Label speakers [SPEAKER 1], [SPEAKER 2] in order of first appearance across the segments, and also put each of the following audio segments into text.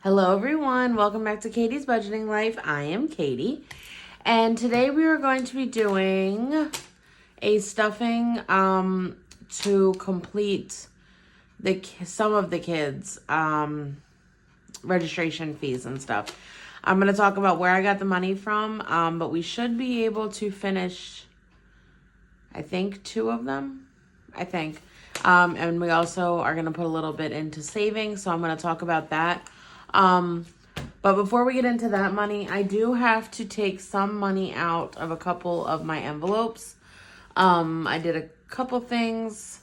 [SPEAKER 1] Hello everyone, welcome back to Katie's Budgeting Life. I am Katie, and today we are going to be doing a stuffing to complete some of the kids registration fees and stuff. I'm going to talk about where I got the money from, but we should be able to finish, I think, 2 of them, and we also are going to put a little bit into savings, so I'm going to talk about that. But before we get into that money, I do have to take some money out of a couple of my envelopes. I did a couple things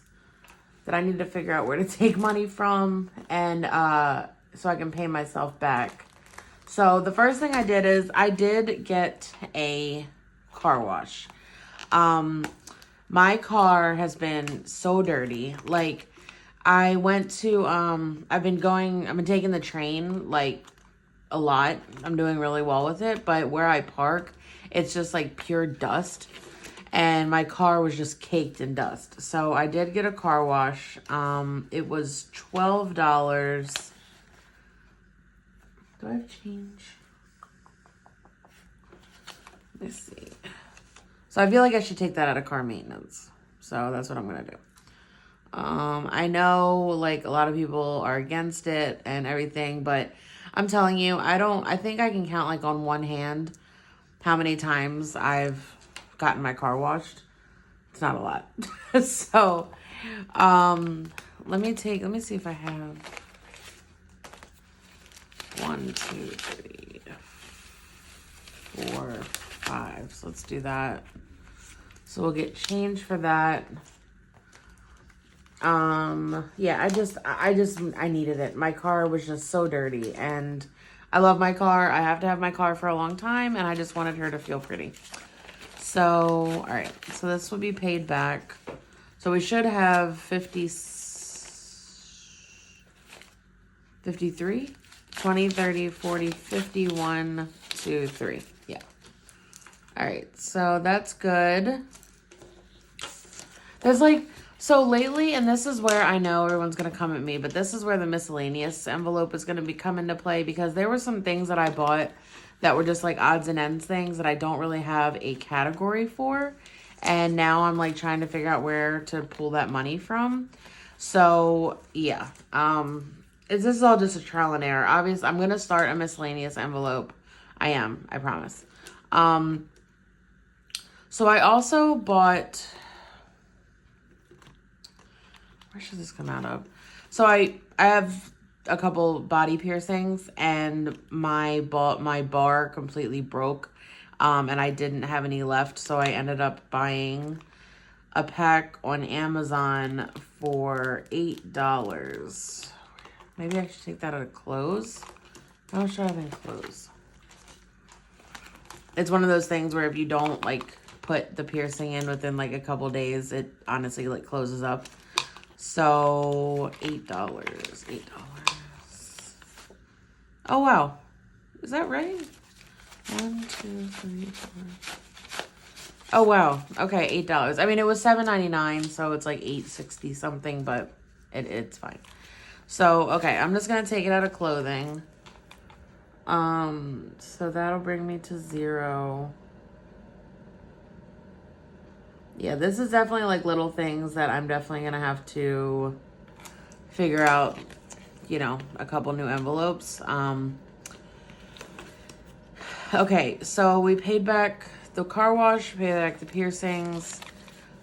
[SPEAKER 1] that I need to figure out where to take money from, and so I can pay myself back. So the first thing I did is I did get a car wash. My car has been so dirty. Like, I went to, I've been taking the train, like, a lot. I'm doing really well with it, but where I park, it's just, like, pure dust, and my car was just caked in dust. So I did get a car wash. It was $12. Do I have change? Let me see. So I feel like I should take that out of car maintenance. So that's what I'm going to do. I know, like, a lot of people are against it and everything, but I'm telling you, I think I can count, like, on one hand how many times I've gotten my car washed. It's not a lot. So, let me see if I have 1, 2, 3, 4, 5. So let's do that. So we'll get change for that. Yeah, I needed it. My car was just so dirty, and I love my car. I have to have my car for a long time, and I just wanted her to feel pretty. So, all right. So this will be paid back. So we should have 53, 20, 30, 40, 51, 2, 3. Yeah. All right. So that's good. There's like, so lately, and this is where I know everyone's going to come at me, but this is where the miscellaneous envelope is going to come into play, because there were some things that I bought that were just like odds and ends things that I don't really have a category for. And now I'm like trying to figure out where to pull that money from. So yeah, this is all just a trial and error. Obviously, I'm going to start a miscellaneous envelope. I promise. So I also bought, where should this come out of? So I have a couple body piercings, and my bar completely broke, and I didn't have any left, so I ended up buying a pack on Amazon for $8. Maybe I should take that out of clothes. How should I have in clothes? It's one of those things where if you don't like put the piercing in within like a couple days, it honestly like closes up. So $8. Oh wow, is that right? 1, 2, 3, 4. Oh wow. Okay, $8. I mean, it was $7.99, so it's like $8.60 something, but it's fine. So okay, I'm just gonna take it out of clothing. So that'll bring me to 0. Yeah, this is definitely like little things that I'm definitely gonna have to figure out, you know, a couple new envelopes. Okay, so we paid back the car wash, paid back the piercings.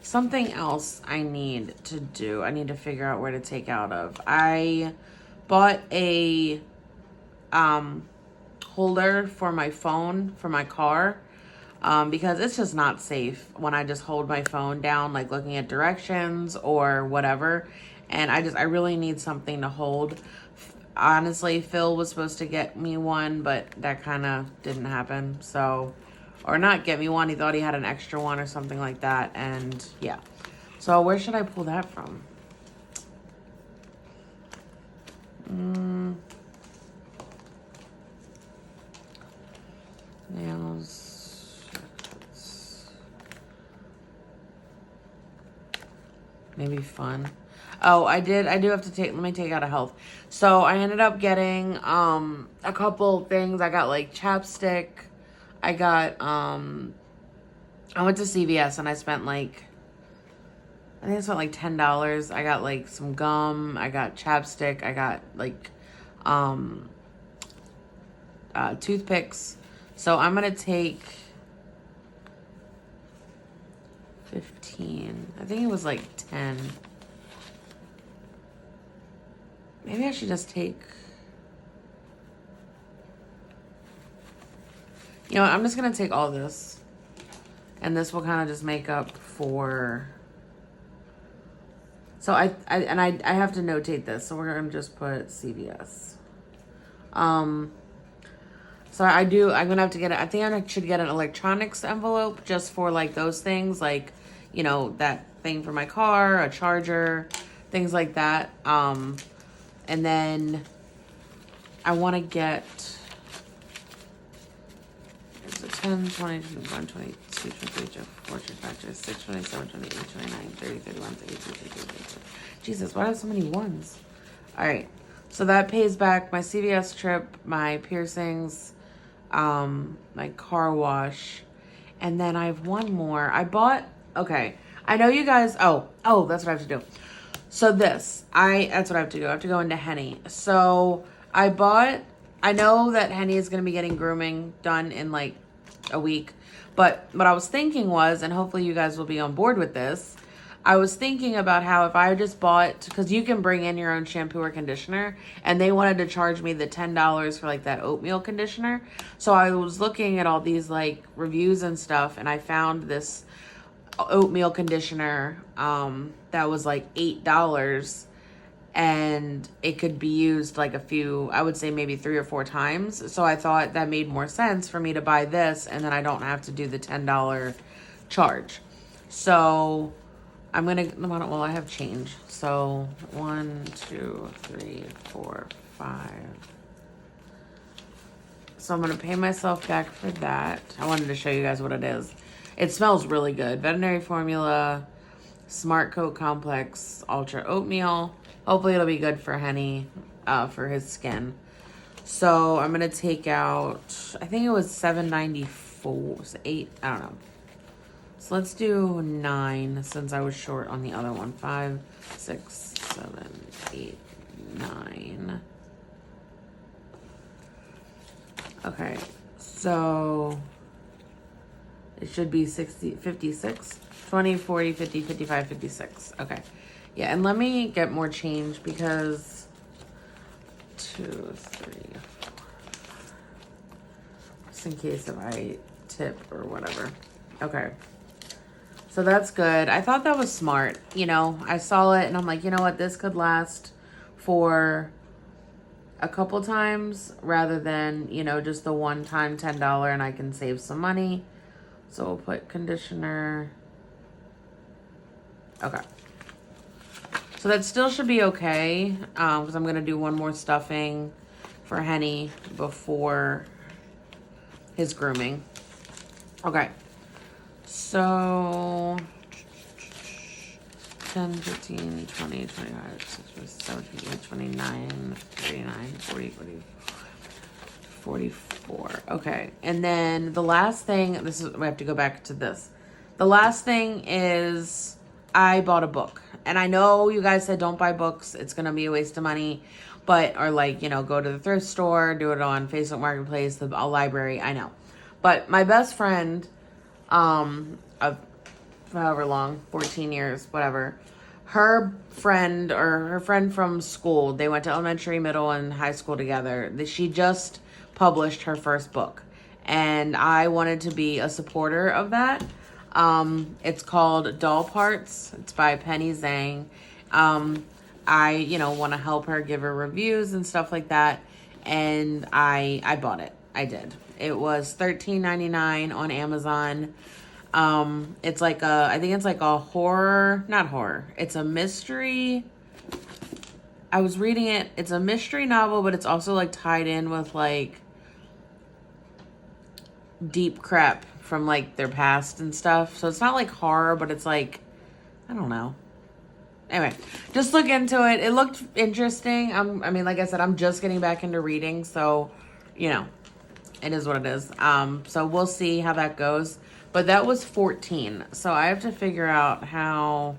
[SPEAKER 1] Something else I need to do. I need to figure out where to take out of. I bought a holder for my phone for my car. Because it's just not safe when I just hold my phone down, like looking at directions or whatever. And I really need something to hold. Honestly, Phil was supposed to get me one, but that kind of didn't happen. So, or not get me one. He thought he had an extra one or something like that. And yeah. So where should I pull that from? Nails. Maybe fun. Oh, I do have to take, let me take out a health. So I ended up getting a couple things. I got like chapstick. I got I went to CVS and I spent like, I think I spent like $10. I got like some gum, I got chapstick, I got like toothpicks. So I'm gonna take 15. I think it was like 10. Maybe I should just take, you know what, I'm just gonna take all this. And this will kind of just make up for, so I have to notate this. So we're gonna just put CVS. So I'm gonna have to get it. I think I should get an electronics envelope just for like those things, like, you know, that thing for my car, a charger, things like that. And then I want to get, is it 10, 20, 21, 22, 23, 24, 25, 26, 27, 28, 29, 30, 31, 32, 33, 34. Jesus, why do I have so many ones? All right. So that pays back my CVS trip, my piercings, my car wash, and then I have one more. I bought, okay, I know you guys, oh, that's what I have to do. So that's what I have to do. I have to go into Henny. So I know that Henny is going to be getting grooming done in like a week, but what I was thinking was, and hopefully you guys will be on board with this, I was thinking about how if I just bought, because you can bring in your own shampoo or conditioner, and they wanted to charge me the $10 for like that oatmeal conditioner. So I was looking at all these like reviews and stuff, and I found this oatmeal conditioner that was like $8, and it could be used like I would say maybe 3 or 4 times. So I thought that made more sense for me to buy this, and then I don't have to do the $10 charge. So I'm gonna, well, I have change. So 1, 2, 3, 4, 5. So I'm gonna pay myself back for that. I wanted to show you guys what it is. It smells really good. Veterinary Formula, Smart Coat Complex, Ultra Oatmeal. Hopefully it'll be good for Henny, for his skin. So I'm gonna take out, I think it was $7.94, 8, I don't know. So let's do 9 since I was short on the other one. 5, 6, 7, 8, 9. Okay, so it should be 60, 56, 20, 40, 50, 55, 56. Okay. Yeah, and let me get more change because 2, 3, 4. Just in case if I tip or whatever. Okay. So that's good. I thought that was smart. You know, I saw it and I'm like, you know what? This could last for a couple times rather than, you know, just the one time $10 and I can save some money. So we'll put conditioner. Okay. So that still should be okay because I'm going to do one more stuffing for Henny before his grooming. Okay. So 10, 15, 20, 25, 26, 28, 29, 39, 40, 40, 44. Okay. And then the last thing, we have to go back to this. The last thing is I bought a book. And I know you guys said don't buy books. It's going to be a waste of money. Or like, you know, go to the thrift store, do it on Facebook Marketplace, the library. I know. But my best friend, of however long, 14 years, whatever, her friend from school, they went to elementary, middle, and high school together. She just published her first book. And I wanted to be a supporter of that. It's called Doll Parts. It's by Penny Zhang. I, you know, want to help her, give her reviews and stuff like that. And I bought it. I did. It was $13.99 on Amazon. It's like I think it's like a horror, not horror. It's a mystery. I was reading it. It's a mystery novel, but it's also like tied in with like deep crap from like their past and stuff. So it's not like horror, but it's like, I don't know. Anyway, just look into it. It looked interesting. I mean, like I said, I'm just getting back into reading, so, you know, it is what it is. So we'll see how that goes. But that was 14. So I have to figure out how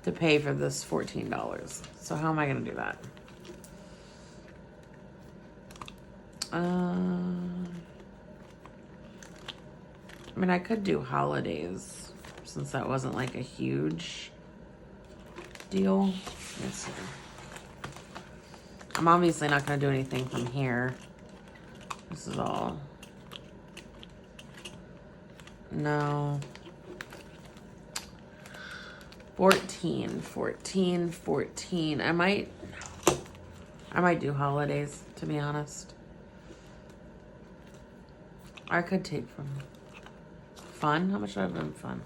[SPEAKER 1] to pay for this $14. So how am I going to do that? I mean, I could do holidays since that wasn't like a huge deal. Let's see. I'm obviously not going to do anything from here. This is all. No. 14. I might do holidays, to be honest. I could take from fun. How much do I have in fun?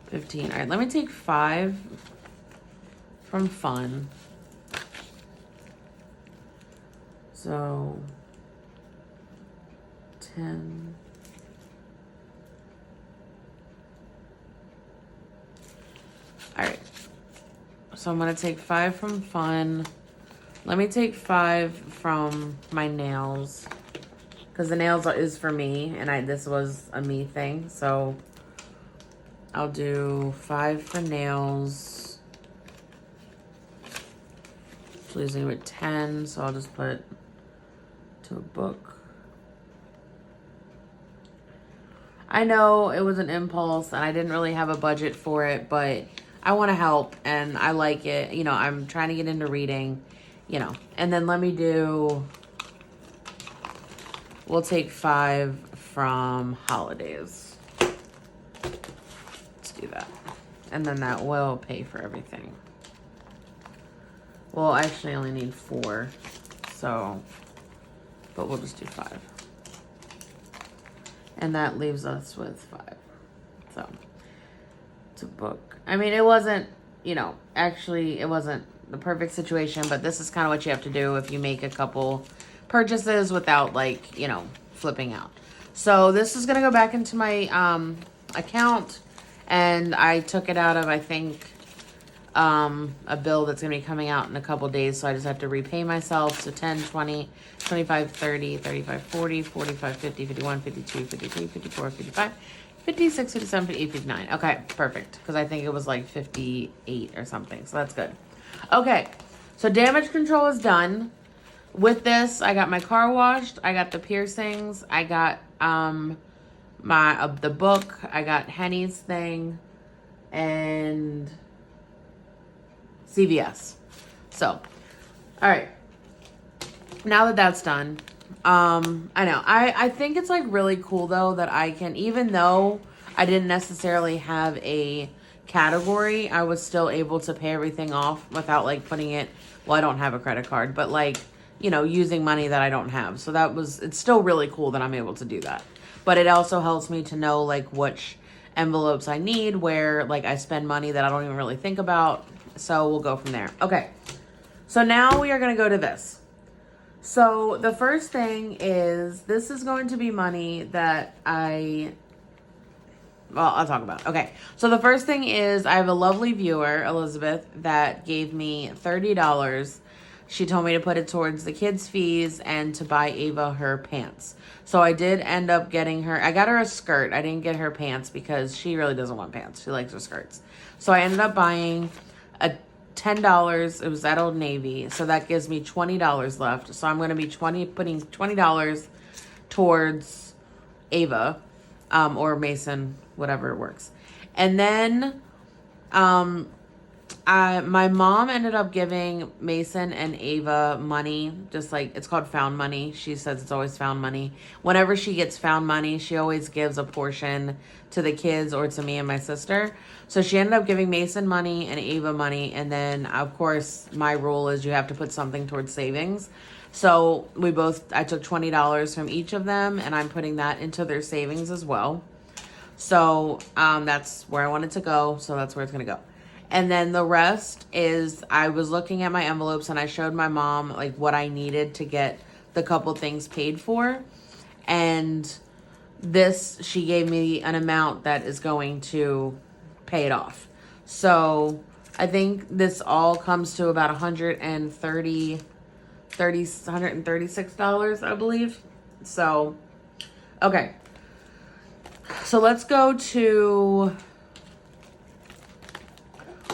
[SPEAKER 1] 15. All right, let me take 5 from fun. So 10. All right. So I'm going to take 5 from fun. Let me take 5 from my nails. Because the nails is for me, and this was a me thing. So I'll do 5 for nails. So leaves me with 10. So I'll just put to a book. I know it was an impulse, and I didn't really have a budget for it, but I want to help, and I like it. You know, I'm trying to get into reading, you know. And then let me do... We'll take 5 from holidays. Let's do that. And then that will pay for everything. Well, I actually only need 4. So, but we'll just do 5. And that leaves us with 5. So, it's a book. I mean, it wasn't, you know, actually, it wasn't the perfect situation, but this is kind of what you have to do if you make a couple purchases without, like, you know, flipping out. So this is going to go back into my account, and I took it out of, I think, a bill that's going to be coming out in a couple days, so I just have to repay myself. So 10, 20, 25, 30, 35, 40, 45, 50, 51, 52, 53, 54, 55, 56, 57, 58, 59. Okay, perfect, because I think it was like 58 or something, so that's good. Okay, so damage control is done. With this, I got my car washed, I got the piercings, I got the book, I got Henny's thing, and CVS. So, all right. Now that that's done, I know. I think it's like really cool though that I can, even though I didn't necessarily have a category, I was still able to pay everything off without like putting it, well, I don't have a credit card, but like, you know, using money that I don't have. So it's still really cool that I'm able to do that. But it also helps me to know like which envelopes I need, where like I spend money that I don't even really think about. So we'll go from there. Okay. So now we are going to go to this. So the first thing is, this is going to be money that I'll talk about. Okay. So the first thing is, I have a lovely viewer, Elizabeth, that gave me $30. She told me to put it towards the kids' fees and to buy Ava her pants. So I did end up getting her, I got her a skirt. I didn't get her pants because she really doesn't want pants. She likes her skirts. So I ended up buying a $10. It was at Old Navy. So that gives me $20 left. So I'm going to be putting $20 towards Ava, or Mason, whatever works. And then, my mom ended up giving Mason and Ava money, just like, it's called found money. She says it's always found money. Whenever she gets found money, she always gives a portion to the kids or to me and my sister. So she ended up giving Mason money and Ava money. And then, of course, my rule is you have to put something towards savings. So I took $20 from each of them, and I'm putting that into their savings as well. So that's where I wanted to go. So that's where it's going to go. And then the rest is, I was looking at my envelopes and I showed my mom like what I needed to get the couple things paid for. And she gave me an amount that is going to pay it off. So I think this all comes to about $136, I believe. So, okay. So let's go to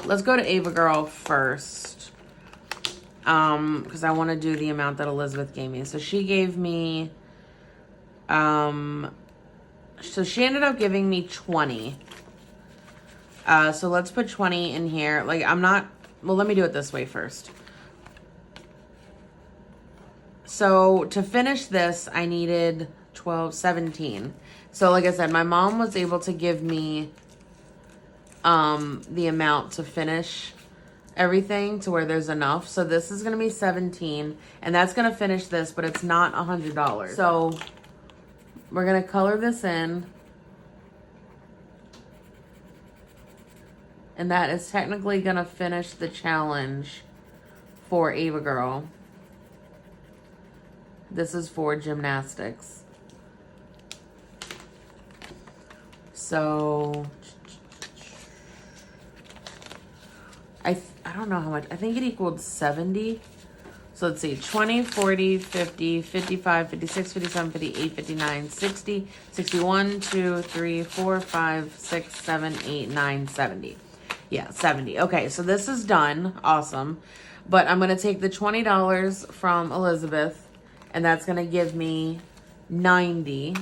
[SPEAKER 1] Ava Girl first. Because I want to do the amount that Elizabeth gave me. So she gave me, so she ended up giving me 20. So let's put 20 in here. Like, well, let me do it this way first. So to finish this, I needed 12, 17. So like I said, my mom was able to give me the amount to finish everything to where there's enough. So this is going to be 17 and that's going to finish this, but it's not $100. So we're going to color this in. And that is technically going to finish the challenge for Ava Girl. This is for gymnastics. So I don't know how much. I think it equaled 70. So let's see. 20, 40, 50, 55, 56, 57, 58, 59, 60, 61, 2, 3, 4, 5, 6, 7, 8, 9, 70. Yeah, 70. Okay, so this is done. Awesome. But I'm going to take the $20 from Elizabeth, and that's going to give me 90.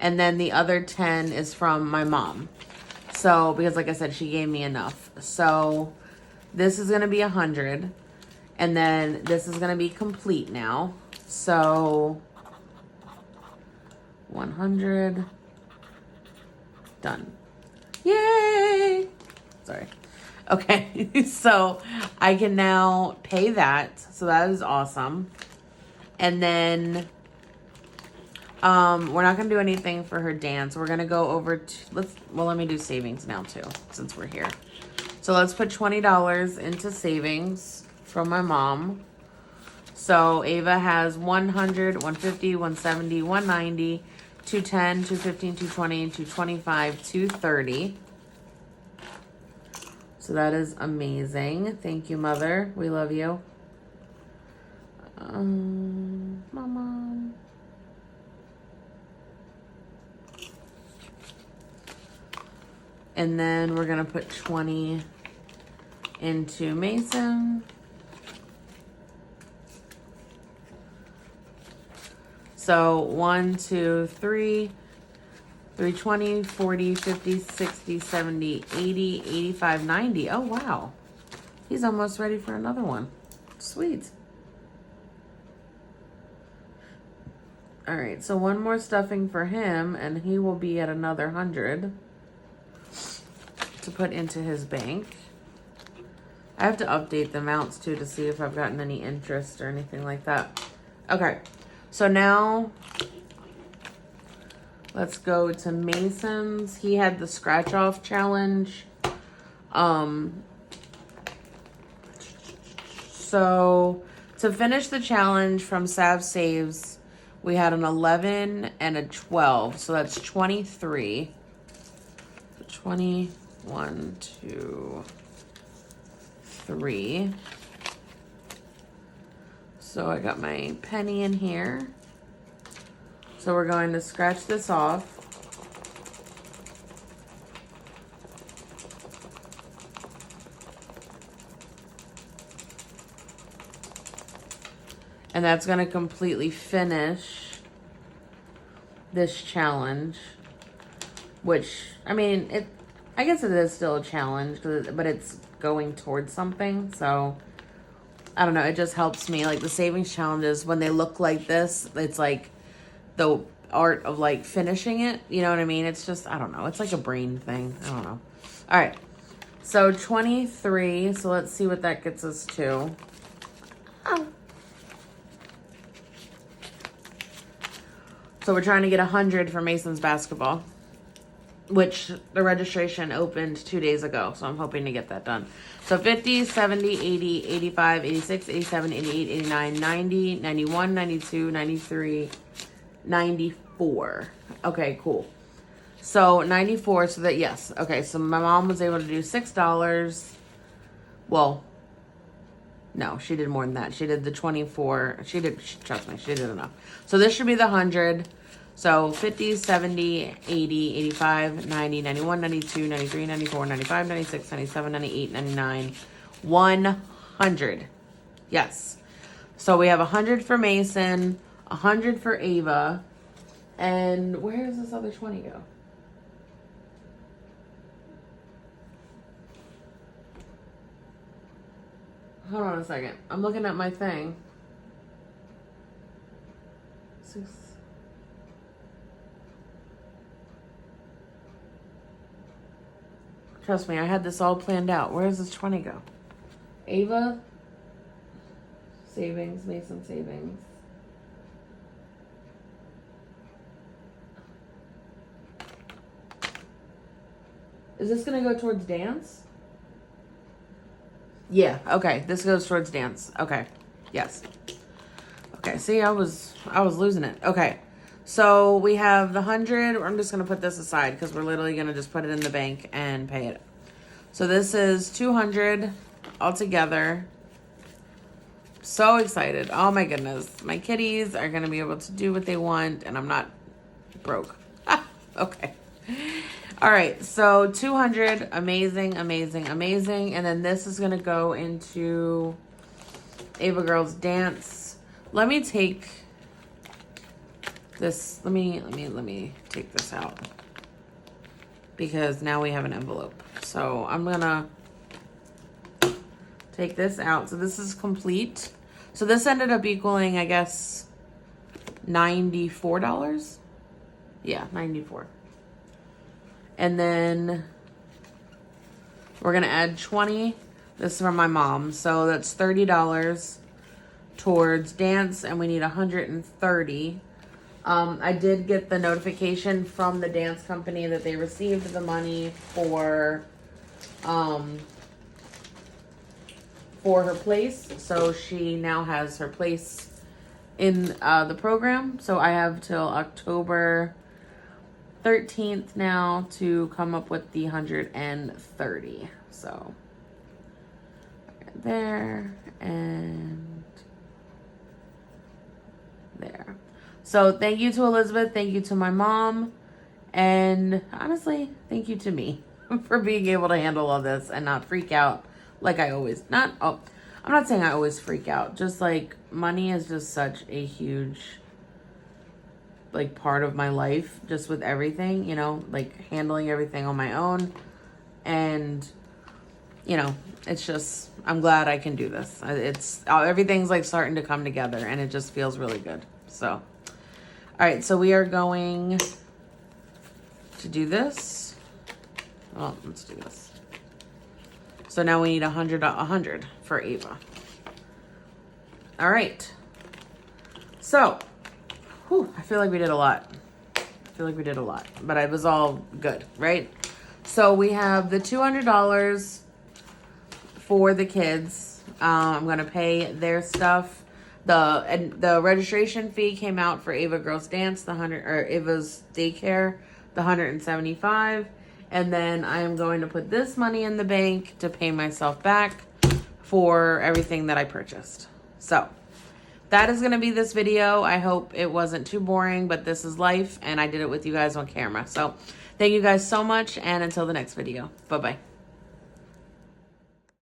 [SPEAKER 1] And then the other 10 is from my mom. So, because like I said, she gave me enough. So, this is going to be 100. And then this is going to be complete now. So, 100. Done. Yay! Sorry. Okay, so I can now pay that. So that is awesome. And then we're not going to do anything for her dance. We're going to go over to, let me do savings now too, since we're here. So let's put $20 into savings from my mom. So Ava has 100, 150, 170, 190, 210, 215, 220, 225, 230. So that is amazing. Thank you, Mother. We love you. Mama. And then we're going to put 20 into Mason. So 1, 2, 3, 320, 40, 50, 60, 70, 80, 85, 90. Oh, wow. He's almost ready for another one. Sweet. All right, so one more stuffing for him, and he will be at another 100 to put into his bank. I have to update the amounts, too, to see if I've gotten any interest or anything like that. Okay, so now let's go to Mason's. He had the scratch-off challenge. So to finish the challenge from Sav Saves, we had an 11 and a 12. So that's 23. 21, 2, 3. So I got my penny in here. So we're going to scratch this off. And that's going to completely finish this challenge. Which, I mean, I guess it is still a challenge, but it's going towards something. So, I don't know. It just helps me. Like, the savings challenges, when they look like this, it's like the art of, like, finishing it. You know what I mean? It's just, I don't know. It's like a brain thing. I don't know. All right. So, 23. So, let's see what that gets us to. Oh. So, we're trying to get 100 for Mason's basketball, which the registration opened 2 days ago. So I'm hoping to get that done. So 50, 70, 80, 85, 86, 87, 88, 89, 90, 91, 92, 93, 94. Okay, cool. So 94, so that, yes. Okay, so my mom was able to do $6. Well, no, she did more than that. She did the 24. Trust me, she did enough. So this should be the 100. So 50, 70, 80, 85, 90, 91, 92, 93, 94, 95, 96, 97, 98, 99, 100. Yes. So we have 100 for Mason, 100 for Ava, and where does this other 20 go? Hold on a second. I'm looking at my thing. Trust me, I had this all planned out. Where does this 20 go? Ava, savings, Mason savings. Is this going to go towards dance? Yeah, okay. This goes towards dance. Okay. Yes. Okay, see, I was losing it. Okay. So we have the 100. I'm just going to put this aside because we're literally going to just put it in the bank and pay it. So this is 200 altogether. So excited. Oh my goodness. My kitties are going to be able to do what they want and I'm not broke. Okay. All right. So 200. Amazing, amazing, amazing. And then this is going to go into Ava Girls Dance. Let me take this. Let me take this out because now we have an envelope. So I'm going to take this out. So this is complete. So this ended up equaling, I guess, $94. Yeah, 94. And then we're going to add 20. This is from my mom. So that's $30 towards dance and we need 130. I did get the notification from the dance company that they received the money for her place. So she now has her place in the program. So I have till October 13th now to come up with the 130. So there and there. So thank you to Elizabeth. Thank you to my mom. And honestly, thank you to me for being able to handle all this and not freak out like I always, I'm not saying I always freak out. Just like money is just such a huge like part of my life, just with everything, you know, like handling everything on my own. And, you know, it's just, I'm glad I can do this. It's, everything's like starting to come together and it just feels really good. So, all right, so we are going to do this. Well, let's do this. So now we need 100 for Ava. All right. So, I feel like we did a lot. But it was all good, right? So we have the $200 for the kids. I'm gonna pay their stuff. The registration fee came out for Ava Girls Dance, Ava's daycare, the $175. And then I am going to put this money in the bank to pay myself back for everything that I purchased. So that is going to be this video. I hope it wasn't too boring, but this is life and I did it with you guys on camera. So thank you guys so much and until the next video. Bye-bye.